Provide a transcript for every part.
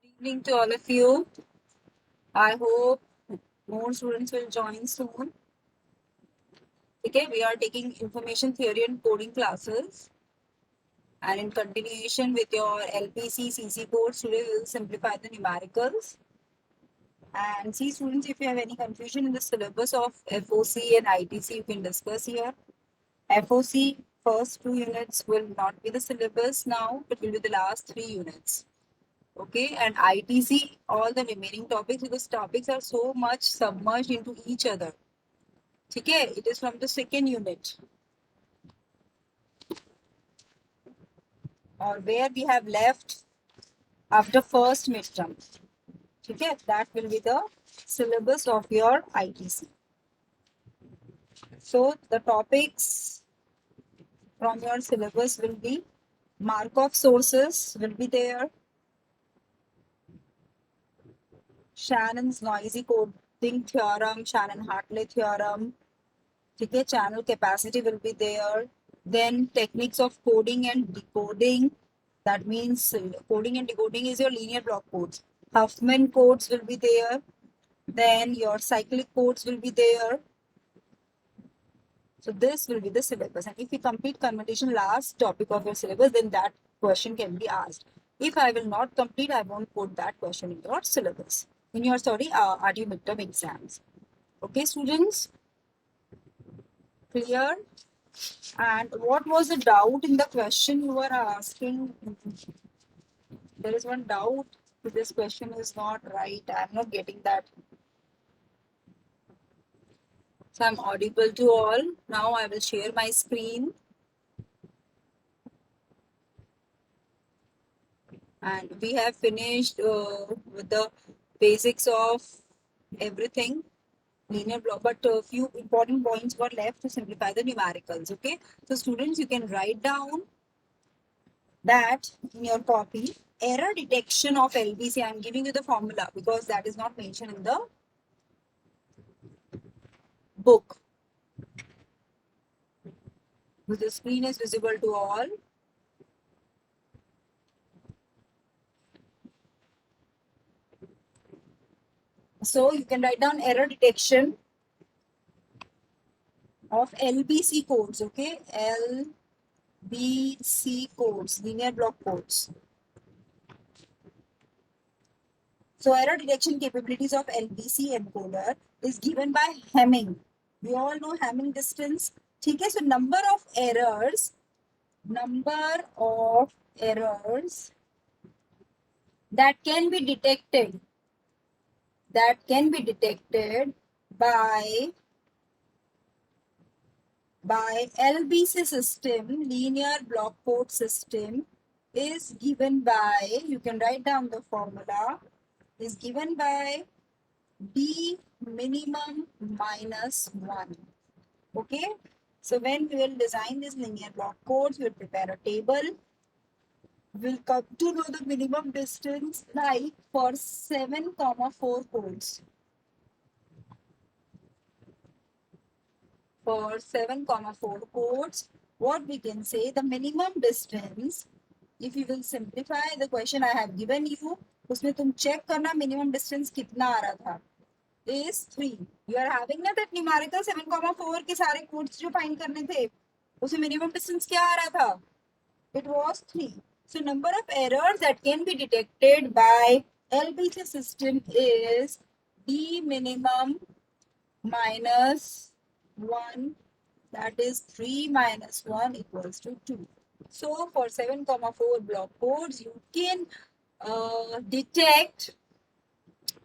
Evening to all of you. I hope more students will join soon. Okay, we are taking information theory and coding classes. And in continuation with your LPC CC course, today we will simplify the numericals. And see, students, if you have any confusion in the syllabus of FOC and ITC, you can discuss here. FOC first 2 units will not be the syllabus now, but will be the last 3 units. Okay, and ITC, all the remaining topics, because topics are so much submerged into each other. Okay, it is from the second unit, or where we have left after first midterm. Okay, that will be the syllabus of your ITC. So the topics from your syllabus will be Markov sources will be there, Shannon's noisy coding theorem, Shannon-Hartley theorem. Okay, channel capacity will be there. Then techniques of coding and decoding. That means coding and decoding is your linear block codes. Huffman codes will be there. Then your cyclic codes will be there. So this will be the syllabus. And if you complete conversion last topic of your syllabus, then that question can be asked. If I will not complete, I won't put that question in your syllabus. In your, RTU midterm exams. Okay, students? Clear? And what was the doubt in the question you were asking? There is one doubt. This question is not right. I'm not getting that. So I'm audible to all. Now I will share my screen. And we have finished with the basics of everything. Linear block, but a few important points were left to simplify the numericals. Okay. So students, you can write down that in your copy. Error detection of LBC. I'm giving you the formula because that is not mentioned in the book. The screen is visible to all. So you can write down error detection of LBC codes. Okay, LBC codes, linear block codes. So error detection capabilities of LBC encoder is given by Hamming. We all know Hamming distance. Okay, so number of errors that can be detected by LBC system, linear block code system, is given by, you can write down the formula, is given by D minimum minus 1. Okay, so when we will design this linear block codes, we will prepare a table. We'll come to know the minimum distance like for 7,4 codes. For 7,4 codes, what we can say, the minimum distance, if you will simplify the question I have given you, उसमें तुम check करना minimum distance कितना आ रहा था, is 3. You are having ना that numerical 7,4 के सारे codes जो find करने थे, उसमें minimum distance क्या आ रहा था? It was 3. So number of errors that can be detected by LBC system is D minimum minus 1, that is 3 minus 1 equals to 2. So for 7,4 block codes, you can detect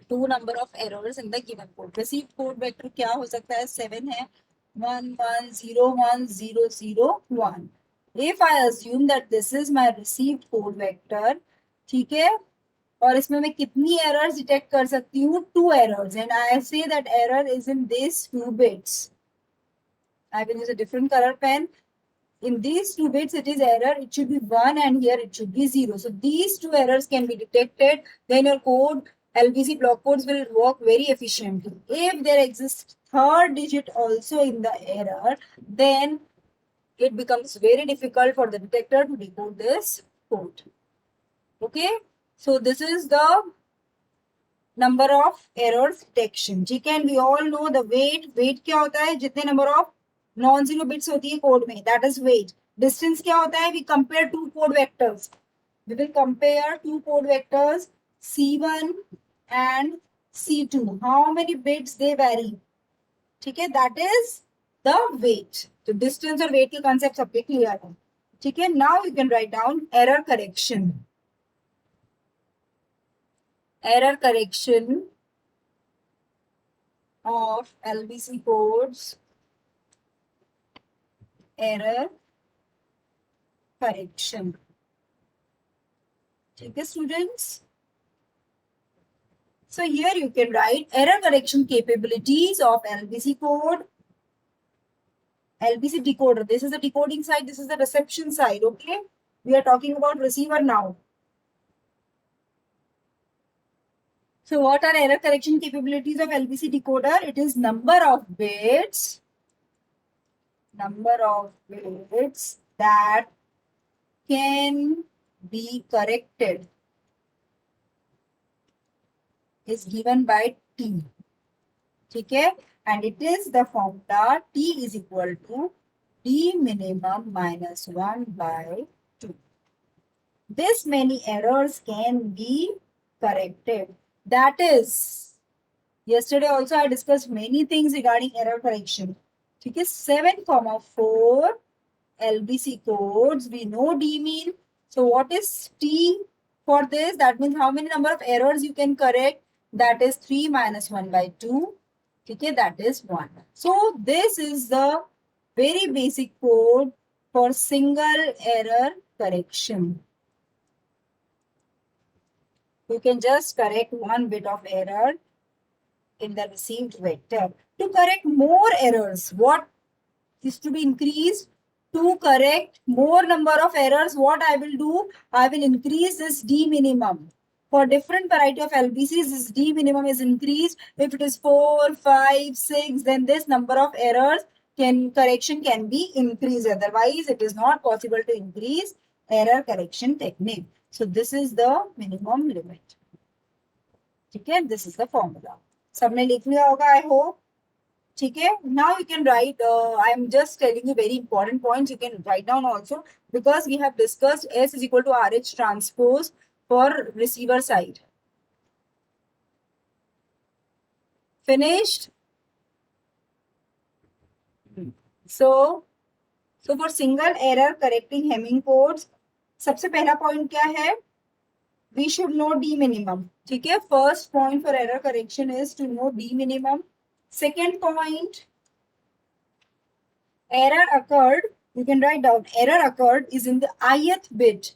2 number of errors in the given code. Received code vector क्या हो सकता है? 7 है, 11010001. If I assume that this is my received code vector, ठीक है, और इसमें मैं कितनी errors detect कर सकती हूँ? 2 errors, and I say that error is in these 2 bits. I will use a different color pen. In these 2 bits, it is error. It should be 1, and here it should be 0. So these 2 errors can be detected. Then your code, LBC block codes, will work very efficiently. If there exists third digit also in the error, then it becomes very difficult for the detector to decode this code. Okay, so this is the number of errors detection. ठीक है, we all know the weight क्या होता है, जितने number of non zero bits होती है code में, that is weight. Distance क्या होता है, we compare two code vectors. We will compare two code vectors C1 and C2. How many bits they vary? ठीक है, that is the weight. तो distance और weight के concept सबके clear है. ठीक है, now you can write down error correction. Error correction of LBC codes. Error correction. ठीक है students. So here you can write error correction capabilities of LBC code. LBC decoder. This is the decoding side. This is the reception side. Okay. We are talking about receiver now. So what are error correction capabilities of LBC decoder? It is number of bits that can be corrected is given by T. ठीक है, and it is the formula T is equal to D minimum minus 1 by 2. This many errors can be corrected. That is, yesterday also I discussed many things regarding error correction. ठीक है, 7,4 LBC codes. We know D mean. So what is T for this? That means how many number of errors you can correct? That is 3 minus 1 by 2. Okay, that is 1. So this is the very basic code for single error correction. You can just correct one bit of error in the received vector. To correct more errors, what is to be increased? To correct more number of errors, what I will do? I will increase this D minimum. For different variety of LBCs, this D minimum is increased. If it is 4, 5, 6, then this number of errors correction can be increased. Otherwise, it is not possible to increase error correction technique. So this is the minimum limit. ठीक है, this is the formula. सबने लिख लिया होगा, I hope. ठीक है, now you can write, I am just telling you very important points. You can write down also, because we have discussed S is equal to RH transpose for receiver side. Finished? So for single error correcting Hamming codes, सबसे पहला point क्या है? We should know D minimum. ठीक है, first point for error correction is to know D minimum. Second point, error occurred, you can write down, error occurred is in the ith bit,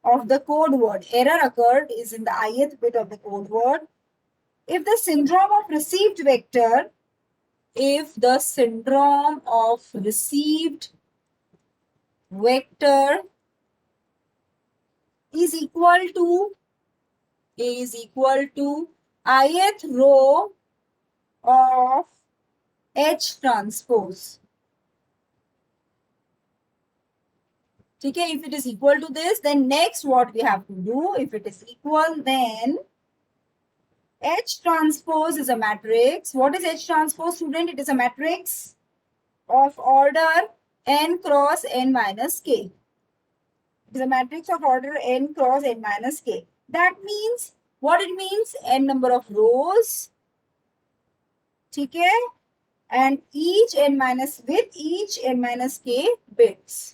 of the code word. Error occurred is in the ith bit of the code word. If the syndrome of received vector is equal to ith row of H transpose. ठीक है, if it is equal to this, then next what we have to do, if it is equal, then H transpose is a matrix. What is H transpose, student? It is a matrix of order n cross n minus k. It is a matrix of order n cross n minus k. That means, what it means? N number of rows. ठीक है, and each n minus k bits.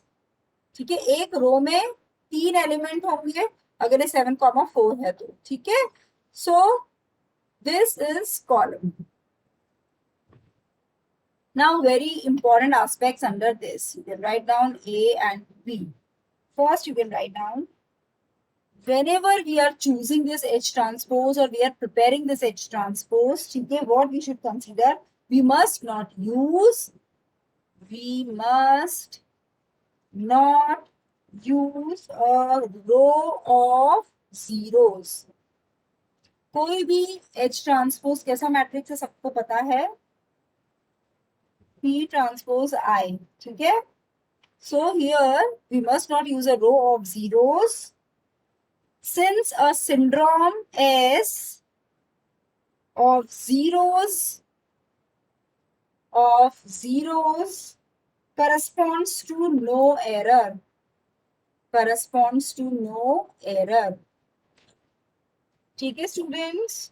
ठीक है, एक रो में 3 element होंगे अगर ये 7,4 है तो. ठीक है, so this is column. Now very important aspects under this. You can write down A and B. First you can write down, whenever we are choosing this H transpose or we are preparing this H transpose, ठीक है, what we should consider, we must not use a row of zeros. कोई भी H transpose कैसा matrix है सबको पता है, P transpose I. ठीक है, So here we must not use a row of zeros since a syndrome S of zeros corresponds to no error. Corresponds to no error. ठीक है students?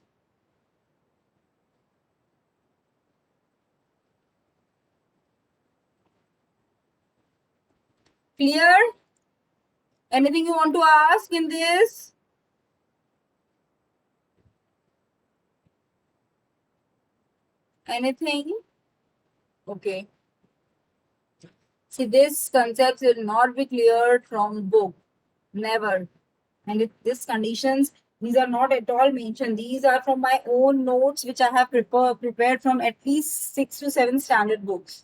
Clear? Anything you want to ask in this? Anything? Okay. See, this concept will not be cleared from book. Never. And these conditions, these are not at all mentioned. These are from my own notes, which I have prepared from at least 6 to 7 standard books.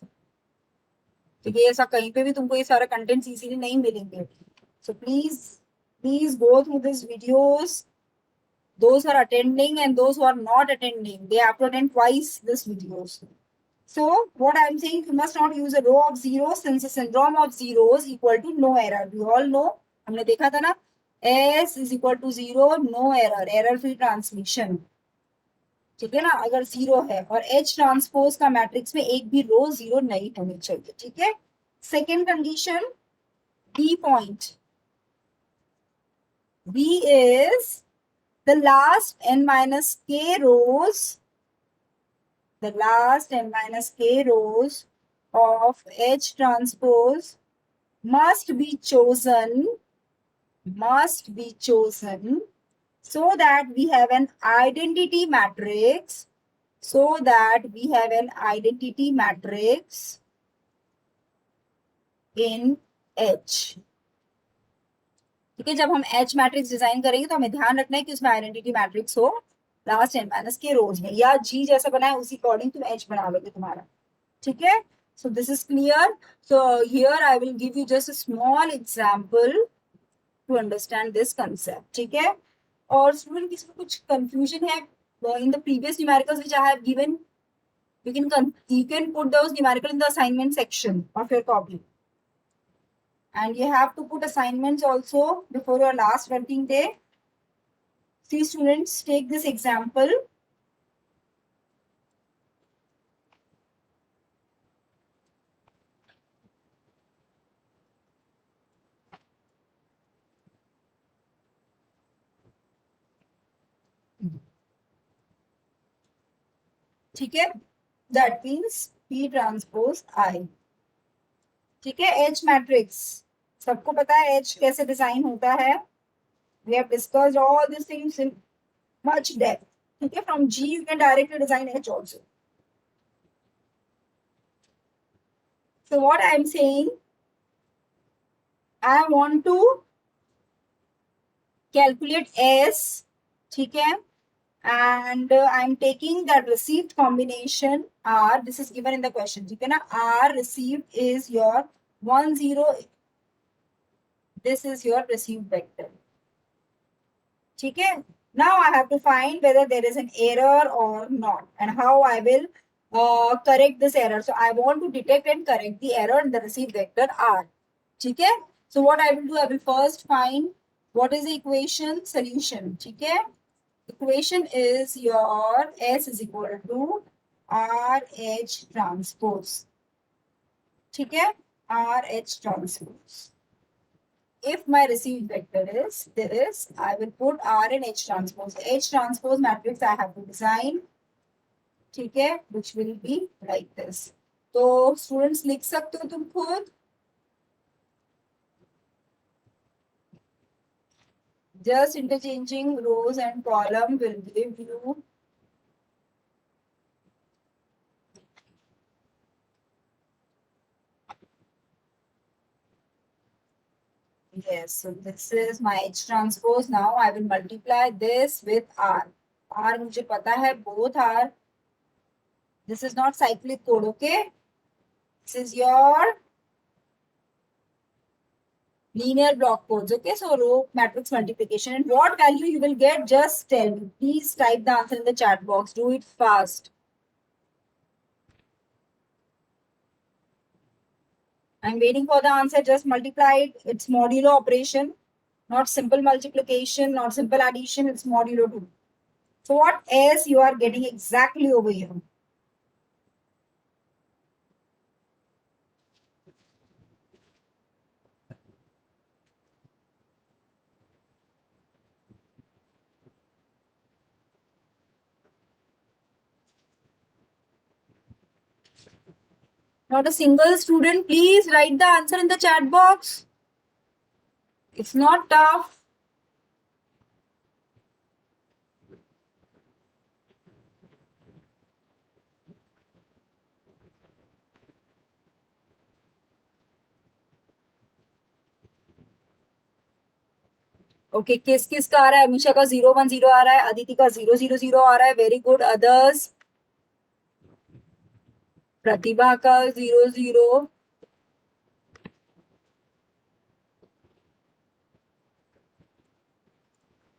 ठीक है, ऐसा कहीं पे भी तुमको ये सारा contents easily नहीं मिलेंगे. So please go through these videos. Those who are attending and those who are not attending, they have to attend twice these videos. So what I'm saying, you must not use a row of zeros since the syndrome of zeros equal to no error. We all know, हमने देखा था ना, S is equal to 0, no error, error free transmission. ठीक है ना, अगर 0 है और H ट्रांसपोज का मैट्रिक्स में एक भी रो 0 नहीं होनी चाहिए. ठीक है. Second condition, B point. B is the last n minus k rows, the last n minus k rows of H transpose must be chosen so that we have an identity matrix, in H. ठीक है, जब हम H matrix design करेंगे तो हमें ध्यान रखना है कि उसमें आइडेंटिटी मैट्रिक्स हो लास्ट n माइनस के रोज में, या G जैसा बना है उसी अकॉर्डिंग तुम H बना लोगे तुम्हारा. ठीक है. So this is clear. So here I will give you just a small example to understand this concept. ठीक है. और स्टूडेंट इसमें कुछ कंफ्यूजन है in the previous numericals which I have given. You can put those numerical in the assignment section of your copy. And you have to put assignments also before your last working day. See students, take this example. ठीक है, that means P transpose I. ठीक है. H matrix सबको पता है H कैसे design होता है. We have discussed all these things in much depth. ठीक है. From G you can directly design H also. So what I am saying, I want to calculate S. ठीक है. And I'm taking that received combination R. This is given in the question. ठीक है ना. R received is your 1 0. This is your received vector. ठीक है. Now I have to find whether there is an error or not and how I will correct this error. So I want to detect and correct the error in the received vector R. ठीक है. So what I will do, I will first find what is the equation solution. ठीक है. Equation is your S is equal to RH transpose. ठीक है. RH transpose. If my received vector is this, I will put R and H transpose. H transpose matrix I have to design. ठीक है, which will be like this. तो students लिख सकते हो तुम खुद. Just interchanging rows and column will give you yes. So this is my H transpose. Now I will multiply this with R. R मुझे पता है both are. This is not cyclic code, okay? This is your linear block codes, okay? So row matrix multiplication. And what value you will get, just tell me. Please type the answer in the chat box. Do it fast. I'm waiting for the answer. Just multiply it. It's modulo operation, not simple multiplication, not simple addition. It's modulo 2. So what S you are getting exactly over here? Not a single student. Please write the answer in the chat box. It's not tough. Okay किस किस का आ रहा है? अमीशा का 010 आ रहा है, अदिति का 000 आ रहा है. Very good. अदर्स? प्रतिभा का 00.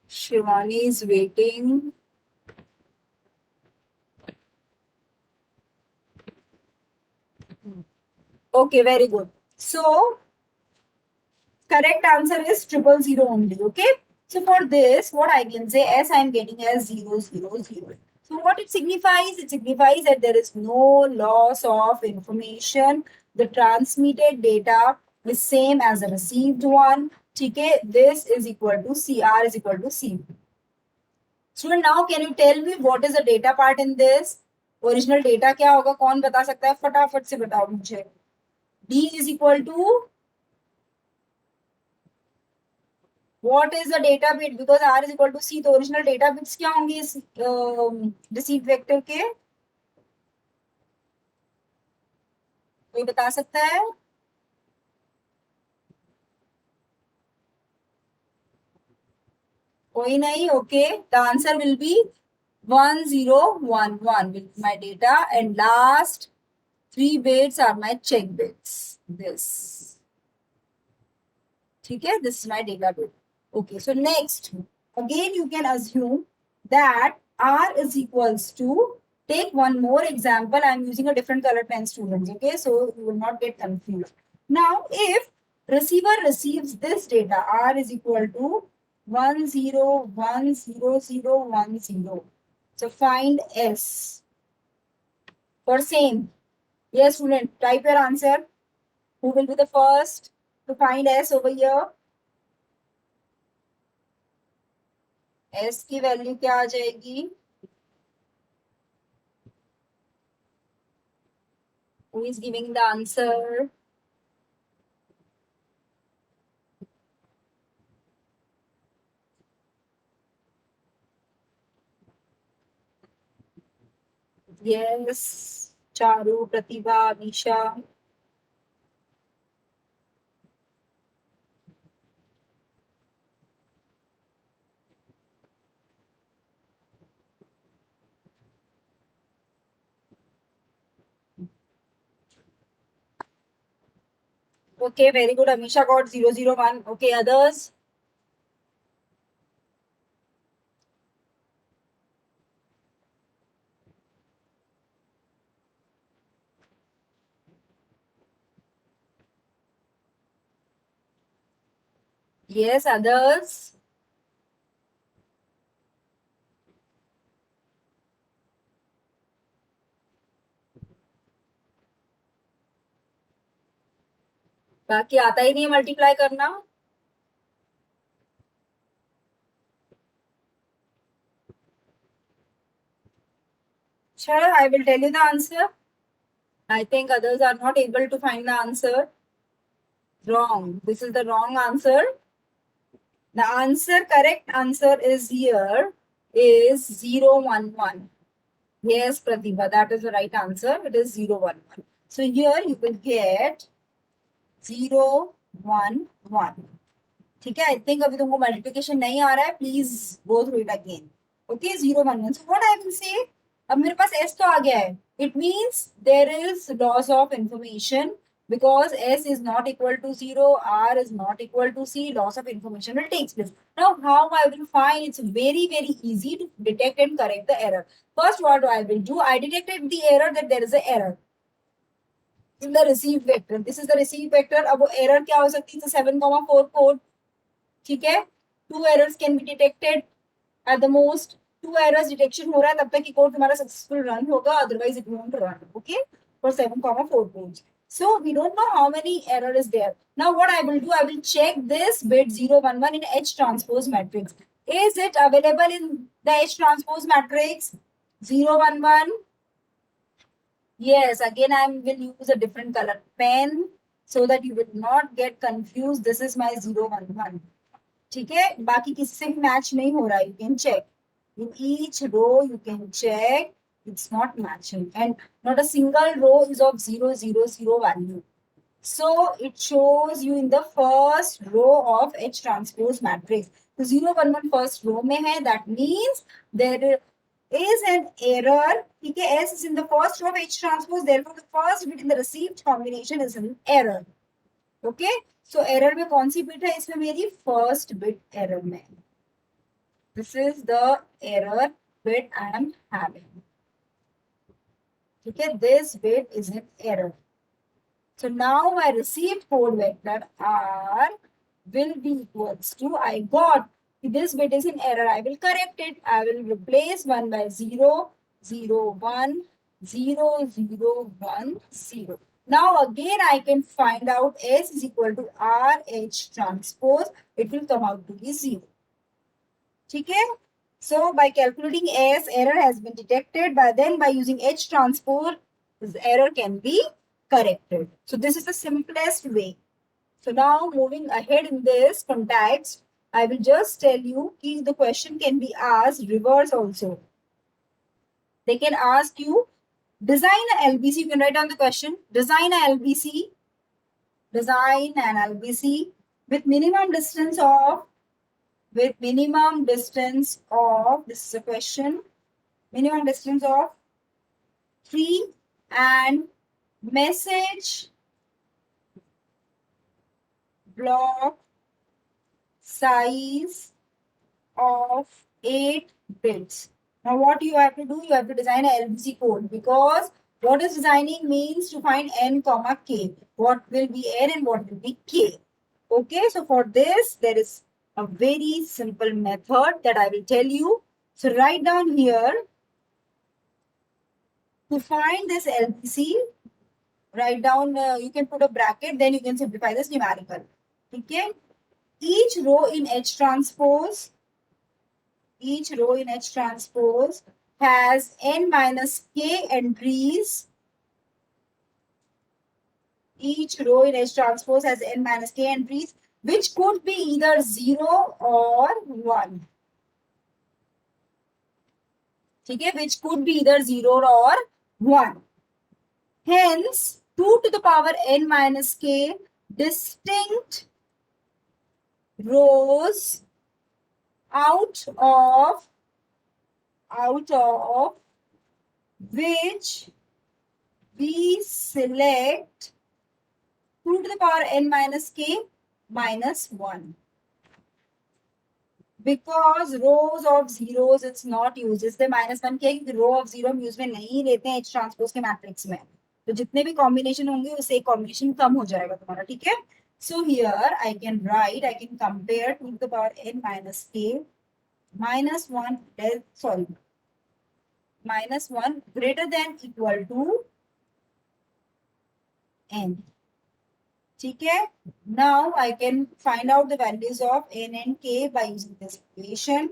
Shivani is waiting. Okay, very good. So, correct answer is 000 only. Okay. So, for this, what I can say, S I am getting as 000. So, what it signifies? It signifies that there is no loss of information. The transmitted data is same as the received one. Okay. This is equal to CR is equal to C. Student, now can you tell me what is the data part in this? Original data क्या होगा? कौन बता सकता है? फटाफट से बताओ मुझे. D is equal to what is the data bit? Because R is equal to C, तो original data bits क्या होंगे इस receipt vector के? कोई बता सकता है? कोई नहीं. Okay, the answer will be 1011 will be my data, and last 3 bits are my check bits. This. ठीक है? This is my data bit. Okay, so next, again you can assume that R is equals to, take one more example. I'm using a different color pen, students. Okay, so you will not get confused. Now, if receiver receives this data, R is equal to 101010. So find S for same. Yes, student, type your answer. Who will be the first to find S over here? S की value क्या आ जाएगी? Who is giving the answer? Yes, Charu, Pratibha, Nisha. Okay, very good. Amisha got 001. Okay, others? Yes, others? बाकी आता ही नहीं है multiply करना. Sure, I will tell you the answer. I think others are not able to find the answer. Wrong. This is the wrong answer. The answer, correct answer is here is 011. Yes, Pratibha, that is the right answer. It is 011. So here you will get 011. ठीक है. I think अभी तुमको multiplication नहीं आ रहा है. Please go through it again. Okay, 011. So what I will say? अब मेरे पास S तो आ गया है. It means there is loss of information because S is not equal to 0, R is not equal to C. Loss of information will take place. Now, how I will find? It's very, very easy to detect and correct the error. First, what I will do? I detected the error that there is an error. in the received vector. This is the received vector. अब वो error क्या हो सकती है? 7,4 code. ठीक है, 2 errors can be detected at the most. 2 errors detection हो रहा है तब तक कि कोड तुम्हारा सक्सेसफुल रन होगा, otherwise it won't run. Okay, for 7,4 codes. So we don't know how many error is there. Now what I will do, I will check this bit 011 in H transpose matrix. Is it available in the H transpose matrix? 011. Yes, again I will use a different color pen so that you will not get confused. This is my 011. ठीक है, बाकी किसी से भी match नहीं हो रहा है. You can check in each row. You can check it's not matching, and not a single row is of 000 value. So it shows you in the first row of H transpose matrix. So 011 first row में है. That means there is an error. ठीक है, S is in the first row of H transpose. Therefore, the first bit in the received combination is an error. Okay. So error में कौन सी bit है? इसमें मेरी first bit error में. This is the error bit I am having. Okay, this bit is an error. So now my received code vector R will be equals to, I got this bit is in error. I will correct it. I will replace 1 by 0, 0, 1, 0, 0, 1, 0. Now again I can find out S is equal to RH transpose. It will come out to be 0. Okay? So by calculating S, error has been detected. By using H transpose, this error can be corrected. So this is the simplest way. So now moving ahead in this context, I will just tell you the question can be asked reverse also. They can ask you, design a LBC. You can write down the question. Design a LBC. Design an LBC with minimum distance of, this is a question, minimum distance of 3 and message block size of 8 bits. Now what you have to do, you have to design a LBC code, because what is designing means to find n comma k. What will be n and what will be k. Okay, so for this there is a very simple method that I will tell you. So write down here, to find this LBC, write down, you can put a bracket, then you can simplify this numerical. Okay, each row in H transpose has n minus k entries. Each row in H transpose has n minus k entries, which could be either 0 or 1. Okay, which could be either 0 or 1. Hence, 2 to the power n minus k distinct rows out of which we select 2 to the power n minus k minus 1. Because rows of zeros it's not used, इसलिए -1 के row of zero हम use में नहीं लेते हैं H transpose के matrix में. तो जितने भी कॉम्बिनेशन होंगे उससे एक कॉम्बिनेशन कम हो जाएगा तुम्हारा. ठीक है, so here I can compare 2 to the power n minus k minus 1 minus 1 greater than equal to n. ठीक है, now I can find out the values of n and k by using this equation.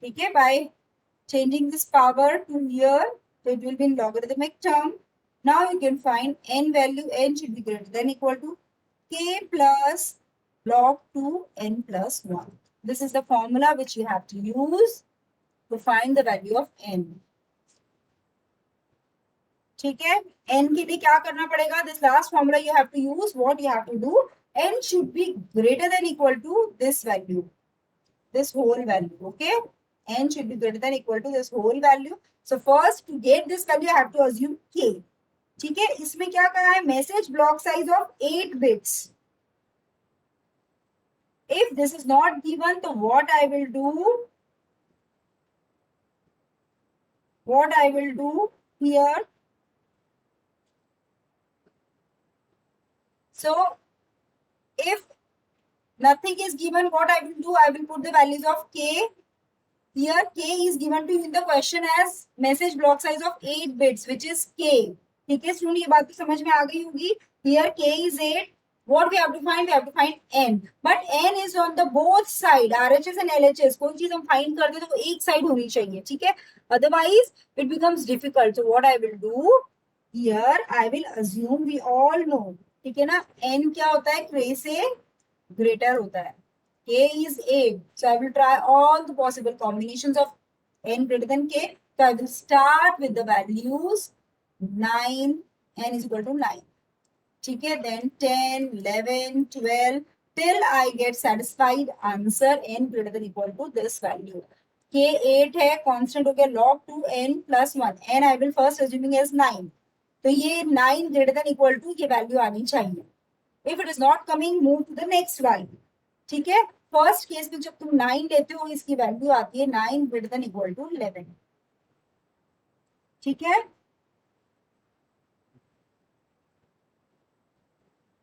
ठीक है, by changing this power to here, so it will be in logarithmic term. Now you can find n value, n should be greater than equal to k plus log 2 n plus 1. This is the formula which you have to use to find the value of n. ठीक है, n के लिए क्या करना पड़ेगा? This last formula you have to use. What you have to do? N should be greater than equal to this value, this whole value. Okay, n should be greater than equal to this whole value. So first to get this value I have to assume k. ठीक है, इसमें क्या कहा है? Message block size of 8 bits. If this is not given, तो what I will do? what I will do here, so if nothing is given, what I will do, I will put the values of k. Here k is given to you in the question as message block size of 8 bits, which is k. ठीक है student, ये बात तो समझ में आ गई होगी. Here k is 8. What we have to find? We have to find n. But n is on the both side. RHS and LHS. कोई चीज हम फाइंड करते तो वो एक साइड होनी चाहिए. ठीक है, otherwise it becomes difficult. So what I will do here, I will assume we all know. ठीक है ना, n क्या होता है, k से greater होता है. K is 8. So I will try all the possible combinations of n greater than k. So I will start with the values 9, n is equal to 9. ठीक है, then 10, 11, 12 till I get satisfied answer n greater than equal to this value. K 8 है, constant हो गया log 2 n plus 1. n I will first assuming as 9. तो ये 9 greater than equal to ये value आनी चाहिए. If it is not coming, move to the next value. ठीक है, फर्स्ट केस में जब तुम 9 लेते हो इसकी वैल्यू आती है 9 ग्रेटर देन इक्वल टू 11. ठीक है,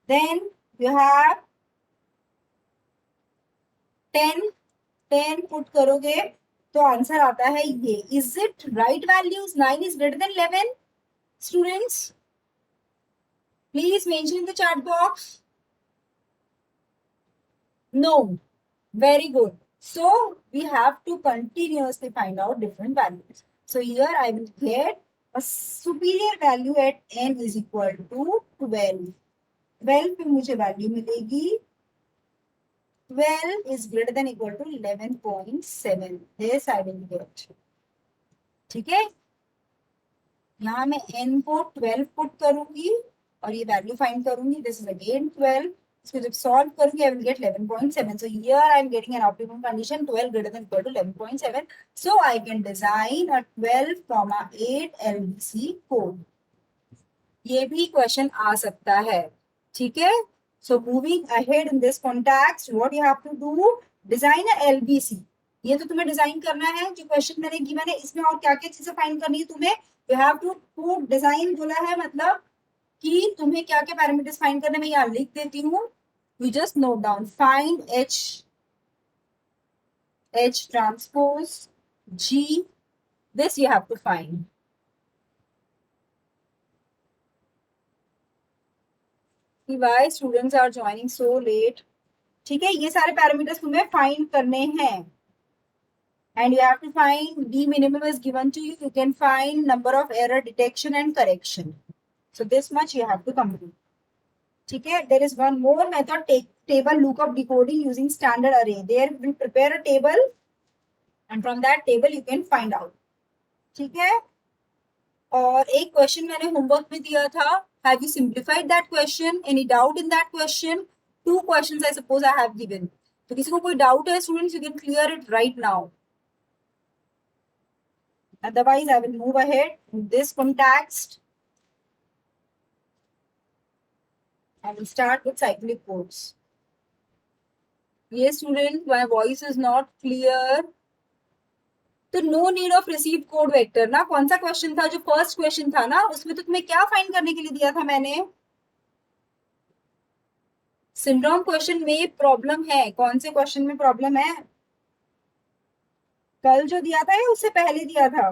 देन यू हैव 10. 10 पुट करोगे तो आंसर आता है ये. Is it right values? 9 is greater than 11. Students please mention in the chat box. No. Very good. So we have to continuously find out different values. So here I will get a superior value at n is equal to 12. 12 पे मुझे value मिलेगी 12 is greater than equal to 11.7. This I will get. ठीक है, यहाँ मैं n को 12 put करूंगी और ये वैल्यू फाइंड करूंगी. This is again 12. इसको जब सॉल्व करूंगी I will get 11.7. So here I am getting an optimum condition 12 greater than equal to 11.7. So I can design a 12,8 LBC code. ये भी क्वेश्चन आ सकता है. ठीक है, so moving ahead in this context, what you have to do, design a LBC. ये तो तुम्हें design करना है. जो क्वेश्चन मैंने गिवन है इसमें और क्या क्या चीजें फाइंड करनी है तुम्हें. You have to put design बोला है, मतलब कि तुम्हें क्या क्या पैरामीटर्स फाइंड करने में यहाँ लिख देती हूँ. You just note down. Find H transpose G. This you have to find. Why students are joining so late? ठीक है, ये सारे पैरामीटर्स तुम्हें फाइंड करने हैं. And you have to find D minimum is given to you. You can find number of error detection and correction. So this much you have to complete. ठीक है, there is one more method, table lookup decoding using standard array. There will prepare a table and from that table you can find out. ठीक है, और एक question मैंने homework में दिया था. Have you simplified that question? Any doubt in that question? 2 questions I suppose I have given. तो किसी को कोई डाउट है students, you can clear it right now. Otherwise, I will move ahead in this context. I will start with cyclic codes. Yes, student, my voice is not clear. तो no need of receive code vector ना, कौन सा question था? जो first question था ना, उसमें तो तुम्हें क्या फाइंड करने के लिए दिया था मैंने? सिंड्रोम क्वेश्चन में प्रॉब्लम है. कौन से क्वेश्चन में प्रॉब्लम है? कल जो दिया था या उससे पहले दिया था?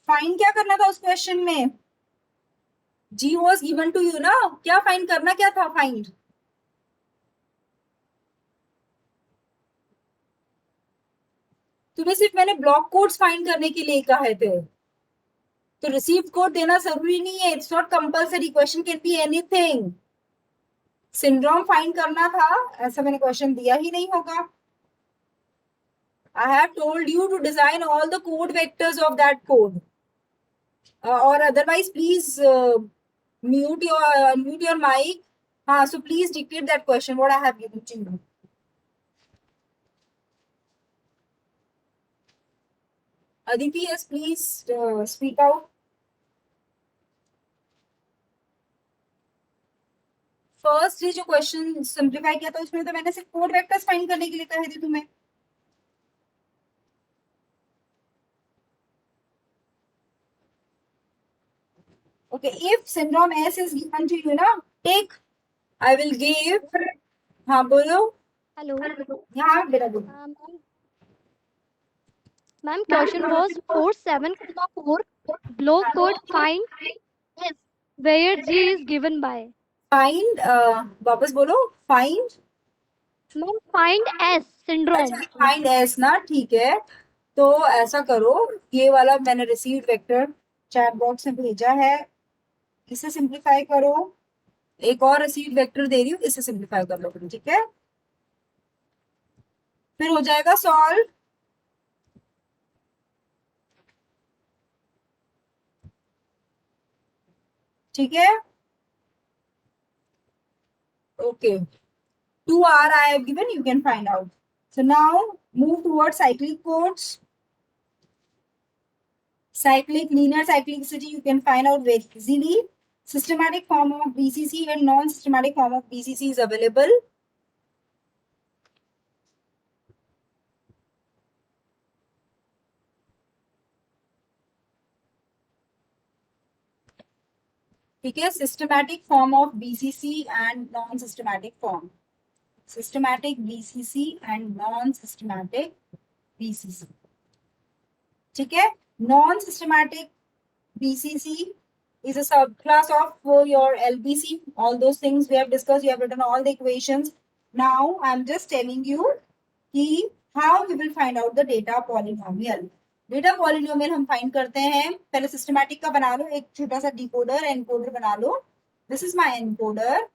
फाइंड क्या करना था उस क्वेश्चन में? जी वॉज गिवन टू यू ना, क्या फाइंड करना क्या था? फाइंड तुम्हें सिर्फ मैंने ब्लॉक कोड्स फाइंड करने के लिए कहे थे. तो रिसीव कोड देना जरूरी नहीं है. It's not compulsory. Question can be anything. Syndrome find करना था, ऐसा मैंने क्वेश्चन दिया ही नहीं होगा. I have told you to design all the code vectors of that code. Or otherwise, please mute your mic. So please dictate that question. What I have given to you. Aditi, yes, please speak out. First जो question simplify किया था उसमें तो मैंने सिर्फ 4 vectors find करने के लिए कहे थे तुम्हें. Okay, if syndrome S is given to you, na, take, I will give. हाँ बोलो. Hello. हाँ बेटा बोलो. Ma'am, question was 47,4. Below code find S, where G is given by. Find, वापस बोलो. Find. Ma'am, find S syndrome. अच्छा, find S ना, ठीक है. तो ऐसा करो, ये वाला मैंने रिसीव्ड वेक्टर चैट बॉक्स में भेजा है, इसे सिंप्लीफाई करो. एक और रिसीव्ड वेक्टर दे रही हूँ, इसे सिंप्लीफाई कर लो, ठीक है. फिर हो जाएगा सॉल्व. ठीक है. Okay. 2R I have given, you can find out. So now move towards cyclic codes. Cyclic, linear cyclicity you can find out very easily. Systematic form of BCC and non-systematic form of BCC is available. ठीक है. Systematic form of BCC and non-systematic form. Systematic BCC and non-systematic BCC. ठीक है. Non-systematic BCC is a subclass of your LBC. All those things we have discussed. You have written all the equations. Now I'm just telling you कि how we will find out the data polynomial. Data polynomial हम find करते हैं. पहले systematic का बना लो, एक छोटा सा डिकोडर एनकोडर बना लो. This is my encoder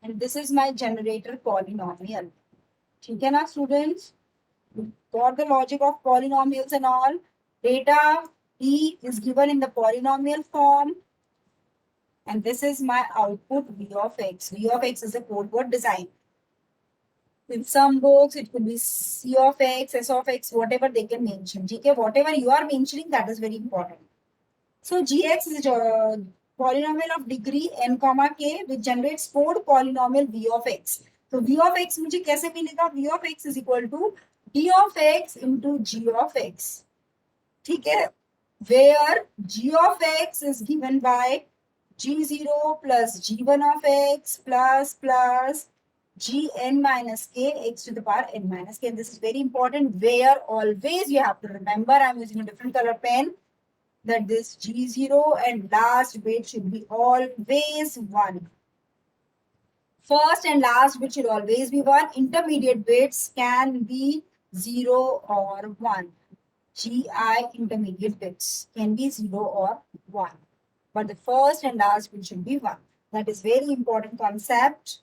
and this is my generator polynomial. ठीक है ना students? Got the logic of polynomials and all. Data E is given in the polynomial form. And this is my output V of X. V of X is a code word design. In some books, it could be C of X, S of X, whatever they can mention. Okay? Whatever you are mentioning, that is very important. So Gx is a polynomial of degree n comma k which generates code polynomial V of X. So V of X मुझे कैसे मिलेगा? V of X is equal to D of X into G of X. ठीक है. Where G of X is given by G0 plus G1 of X plus Gn minus k x to the power n minus k. And this is very important, where always you have to remember, I'm using a different color pen, that this G0 and last bit should be always 1. First and last bit should always be 1. Intermediate bits can be 0 or 1. Gi intermediate bits can be 0 or 1. But the first and last bit should be 1. That is very important concept.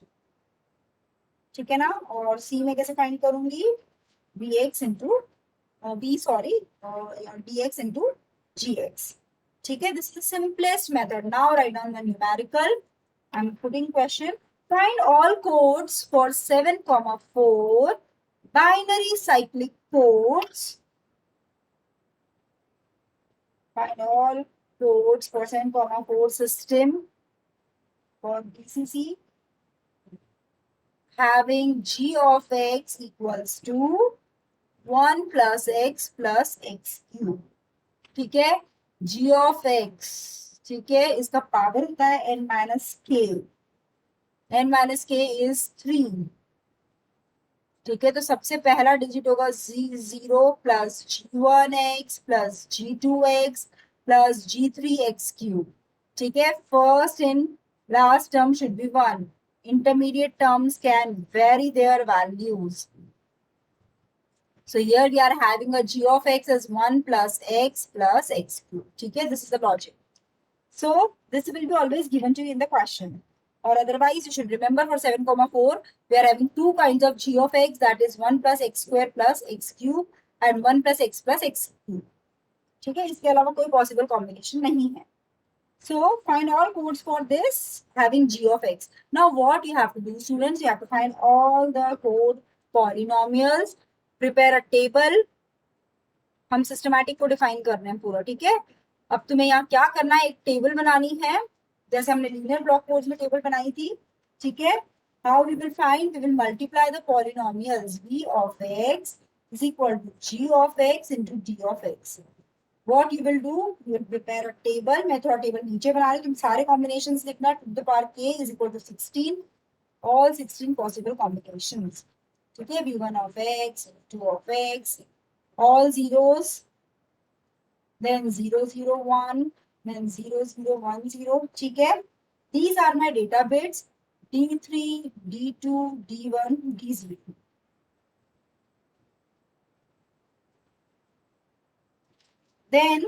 ठीक है ना? और C में कैसे find करूंगी? Bx into dx into gx. ठीक है. This is the simplest method. Now write down the numerical. I'm putting question. Find all codes for 7,4 binary cyclic codes. Find all codes for 7,4 system for BCC having G of X equals to 1 plus X plus X cube. ठीक है. G of X, ठीक है, इसका power होता है n minus k. n minus k is 3. ठीक है. तो सबसे पहला डिजिट होगा G0 plus G1x plus G2x plus G3x cube. ठीक है. First and last term should be 1. Intermediate terms can vary their values. So here we are having a G of X as 1 plus X cube. Okay, this is the logic. So this will be always given to you in the question. Or otherwise, you should remember for 7,4, we are having two kinds of G of X, that is 1 plus X square plus X cube and 1 plus X cube. ठीक है. इसके अलावा कोई possible combination नहीं है. So find all codes for this having G of X. Now what you have to do, students, you have to find all the code polynomials. Prepare a table. हम systematic को define कर रहे हैं पूरा. ठीक है. अब तुम्हें यहाँ क्या करना है, एक टेबल बनानी है जैसे हमने लीनियर ब्लॉक कोड्स में टेबल बनाई थी, ठीक है। How we will find, we will multiply the polynomials v of x is equal to g of x into d of x. What you will do, you will prepare a table. मैं थोड़ा table नीचे बना रही हूँ, तुम सारे combinations लिखना. To the power k is equal to 16, all 16 possible combinations. ठीक है, v1 of x, v2 of x, all zeros, then 0 0 1, then 0 0 1 0. ठीक है, these are my data bits d3, d2, d1, d0. Then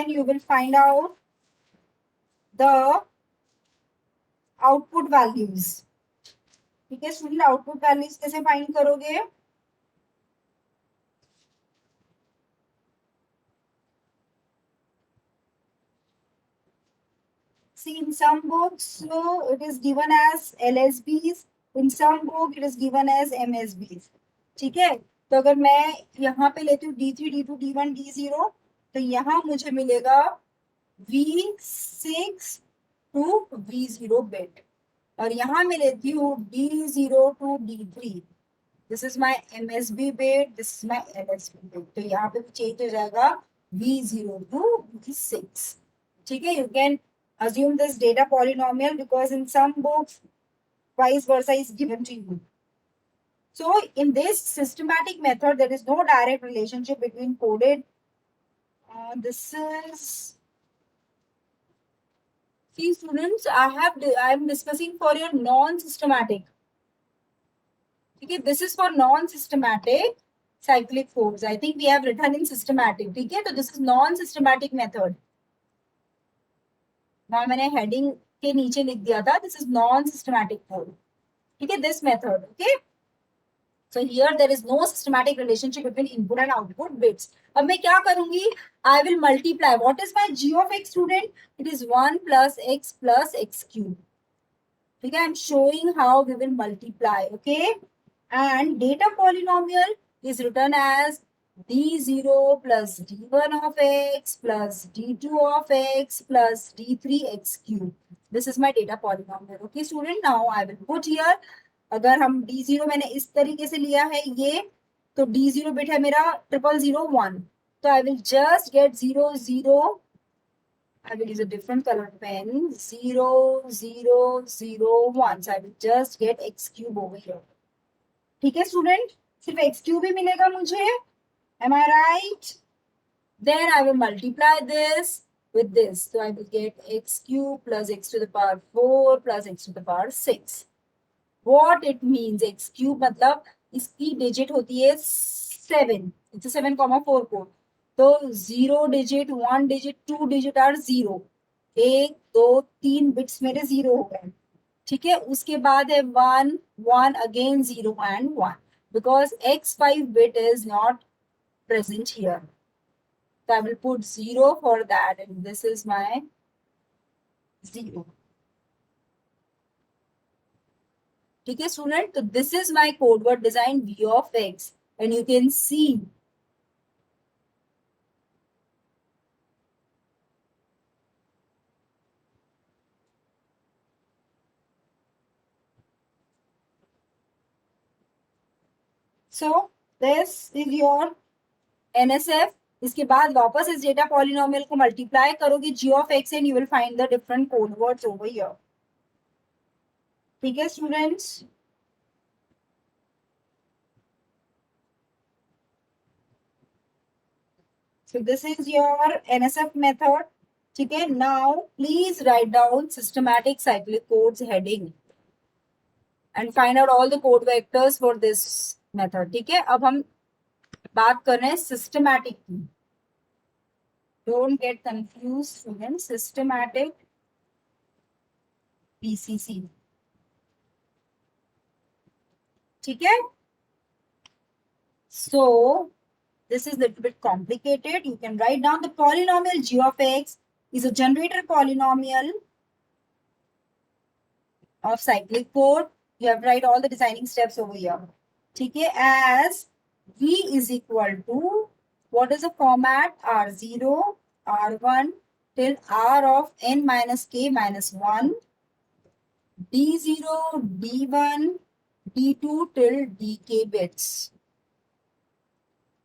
you will find out the output values. ठीक है student, output values कैसे find करोगे? See, in some books it is given as LSBs, in some book it is given as MSBs. ठीक है, तो अगर मैं यहाँ पे लेती हूँ D3, D2, D1, D0, तो यहाँ मुझे मिलेगा V6 to V0 बिट, और यहाँ मैं लेती हूँ D0 to D3. This is my MSB bit, this is my LSB bit. तो यहाँ पे चेंज हो जाएगा V0 to V6. ठीक है, you can assume this data polynomial because in some books vice versa is given to you. So in this systematic method there is no direct relationship between coded. This is, see students, I am discussing for your non-systematic. Okay, this is for non-systematic cyclic codes. I think we have written in systematic. ठीक है, तो this is non-systematic method. Now मैंने heading के नीचे लिख दिया था, this is non-systematic code. ठीक है, this method. Okay, so here there is no systematic relationship between input and output bits. अब मैं क्या करूंगी? I will multiply. What is my g of x student? It is 1 plus x cube. ठीक है, I am showing how we will multiply. Okay, and data polynomial is written as d0 plus d1 of x plus d2 of x plus d3 x cube. This is my data polynomial. Okay student, now I will put here. अगर हम d0 मैंने इस तरीके से लिया है ये, तो d0 बिट है मेरा 0001, तो I will just get 0 0. I will use a different color pen. 0 0 0 1. So I will just get x cube over here. ठीक है स्टूडेंट, सिर्फ x क्यूब ही मिलेगा मुझे. Am I right? Then I will multiply this with this. So I will get x cube plus x to the power 4 plus x to the power 6. What it means, x cube मतलब इसकी digit होती है 7. It's a 7,4 code. तो 0 digit, 1 digit, 2 digit are 0. 1 2 3 bits मेरे 0 हो गए. ठीक है, उसके बाद है 1 1 again 0 and 1 because x5 bit is not present here. So I will put 0 for that and this is my 0. ठीक है स्टूडेंट, तो this is my code word design v of x and you can see so this is your NSF. इसके बाद वापस इस data polynomial को multiply करोगे g of x and you will find the different code words over here. ठीक है students, so this is your NSF method. ठीक है, now please write down systematic cyclic codes heading and find out all the code vectors for this method. ठीक है, अब हम बात कर रहे हैं सिस्टमैटिक की. Don't get confuse student, systematic PCC. ठीक है, so this is little bit complicated. You can write down the polynomial g of x is a generator polynomial of cyclic code. You have to write all the designing steps over here. ठीक है, as v is equal to, what is the format? R0 R1 till R of n minus k minus 1, D0, D1, D2 till dk bits.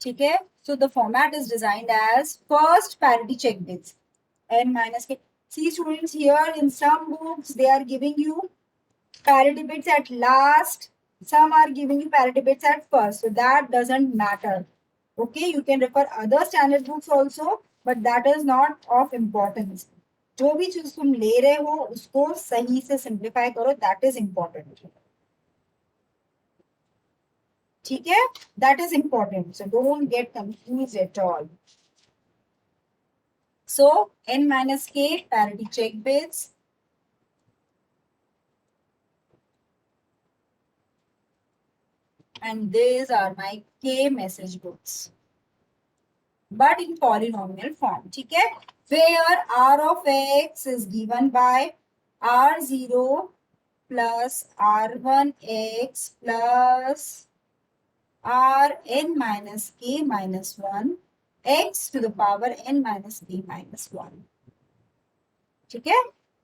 ठीक है. So the format is designed as first parity check bits n minus k. See students, here in some books they are giving you parity bits at last, some are giving you parity bits at first, so that doesn't matter. Okay, you can refer other standard books also, but that is not of importance. जो भी चीज तुम ले रहे हो उसको सही से सिंप्लीफाई करो, दैट इज इंपॉर्टेंट. ठीक है, that is important, so don't get confuse at all. So n minus k parity check bits, and these are my k message bits, but in polynomial form. ठीक है, where r of x is given by r0 plus r1x plus rn minus k minus 1 x to the power n minus k minus 1. ठीक है,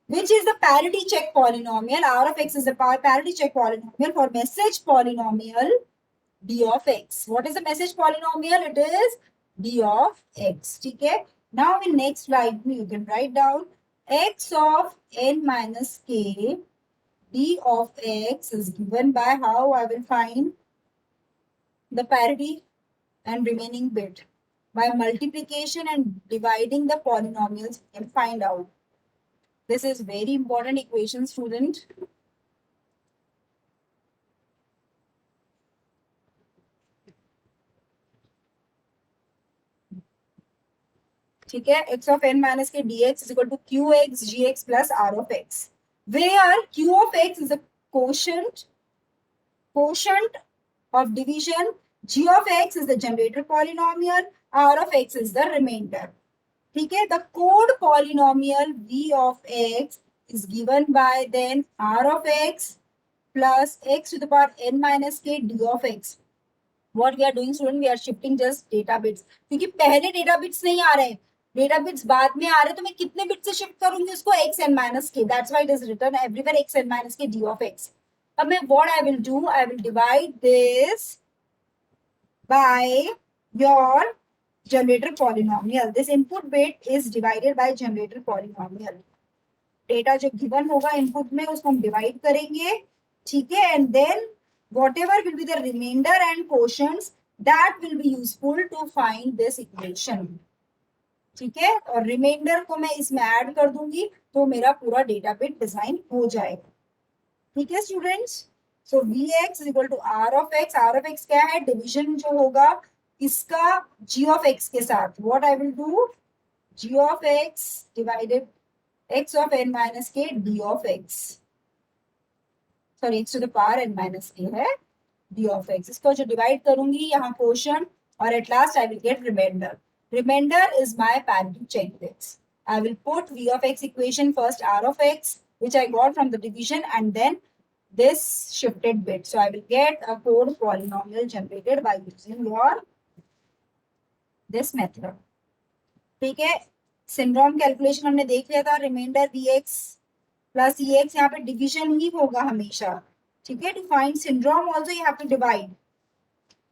which is the parity check polynomial. R of x is the parity check polynomial for message polynomial d of x. What is the message polynomial? It is d of x. ठीक है, now in next slide you can write down x of n minus k d of x is given by, how I will find the parity and remaining bit, by multiplication and dividing the polynomials and find out. This is very important equation, student. ठीक है, x of n minus k dx is equal to qx gx plus r of x, where q of x is a quotient of division, g of x is the generator polynomial, r of x is the remainder. ठीक है, the code polynomial v of x is given by then r of x plus x to the power n minus k d of x. What we are doing, student, we are shifting just data bits, क्योंकि पहले data bits नहीं आ रहे, data bits बाद में आ रहे, तो मैं कितने bits से shift करूंगी उसको, x n minus k. That's why it is written everywhere x n minus k d of x. अब मैं what I will do, I will divide this by your generator polynomial. This input bit is divided by generator polynomial. Data जो given होगा input में उसको हम divide करेंगे. ठीक है, and then whatever will be the remainder and quotients, that will be useful to find this equation. ठीक है, और रिमाइंडर को मैं इसमें ऐड कर दूंगी तो मेरा पूरा डेटा बिट डिजाइन हो जाएगा. ठीक है students, so vx is equal to r of x. r of x क्या है, डिवीजन जो होगा इसका g of x के साथ. what I will do, g of x divided x of n minus k d of x, sorry x to the power n minus k है d of x. इसको जो divide करूंगी यहाँ portion, और at last I will get remainder. Remainder is my parity check bits. I will put v of x equation first, r of x which I got from the division, and then this shifted bit. So I will get a code polynomial generated by using your this method. ठीक है, syndrome calculation हमने देख लिया था. Reminder vx plus ex, यहाँ पे division ही होगा हमेशा. ठीक है, to find syndrome also you have to divide.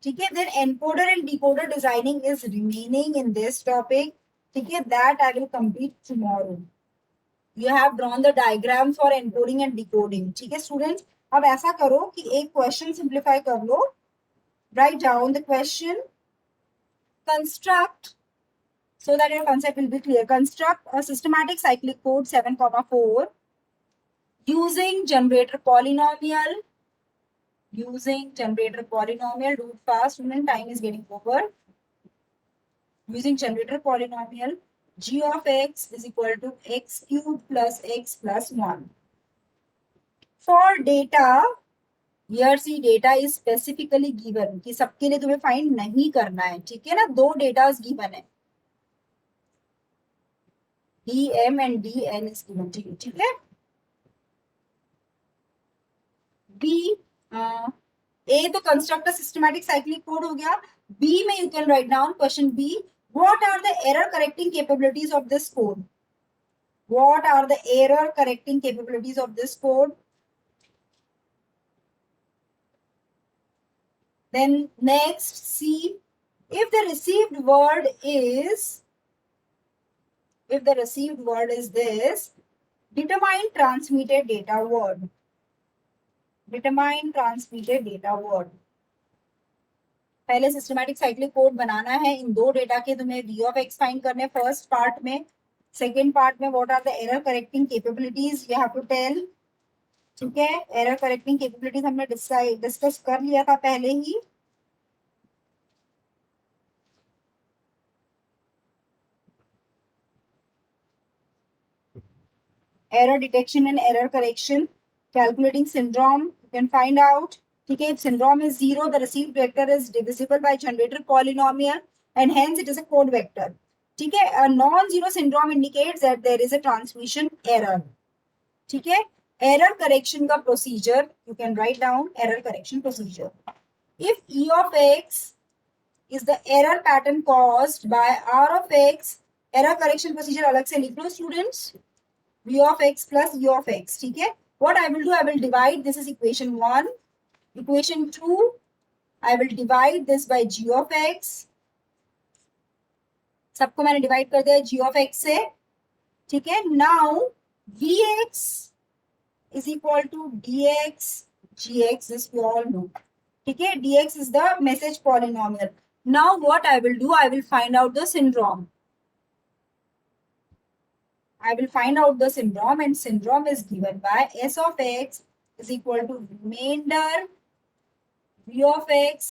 ठीक है, then encoder and decoder designing is remaining in this topic. ठीक है, that I will complete tomorrow. You have drawn the diagram for encoding and decoding. ठीक है students, अब ऐसा करो कि एक क्वेश्चन सिंप्लीफाई कर लो. Write down the question, construct, so that your concept will be clear. Construct a systematic cyclic code 7,4 using generator polynomial. Using generator polynomial, do it fast, student, time is getting over. Using generator polynomial, g of x is equal to x cubed plus x plus 1. For data, here see data is specifically given कि सबके लिए तुम्हें find नहीं करना है. ठीक है ना, दो डेटास गिवन है, dm and dn is given to you. ठीक है, b A तो कंस्ट्रक्ट सिस्टमैटिक साइक्लिक कोड हो गया. B में you can write down question B, What are the error correcting capabilities of this code? What are the error correcting capabilities of this code? Then next, see if the received word is this, determine transmitted data word. Determine transmitted data word. पहले systematic cyclic code बनाना है इन दो data के, तुम्हें v of x find करने first part में. Second part में what are the error correcting capabilities you have to tell. ठीक है, एरर करेक्टिंग कैपेबिलिटीज हमने डिस्कस कर लिया था पहले ही. Error detection and error correction, calculating syndrome, you can find out. ठीक है, if syndrome is 0, the received vector is divisible by generator polynomial and hence it is a code vector. ठीक है, a non-zero syndrome indicates that there is a transmission error. ठीक है, error correction का procedure you can write down. Error correction procedure, if e of x is the error pattern caused by r of x, error correction procedure अलग से लिख लो students. v of x plus u of x. ठीक है, what I will do, I will divide, this is equation 1. Equation 2, I will divide this by g of x. सबको मैंने divide कर दिया g of x से. ठीक है, now vx is equal to dx gx, this we all know. ठीक है, dx is the message polynomial. Now what I will do, I will find out the syndrome. I will find out the syndrome, and syndrome is given by s of x is equal to remainder v of x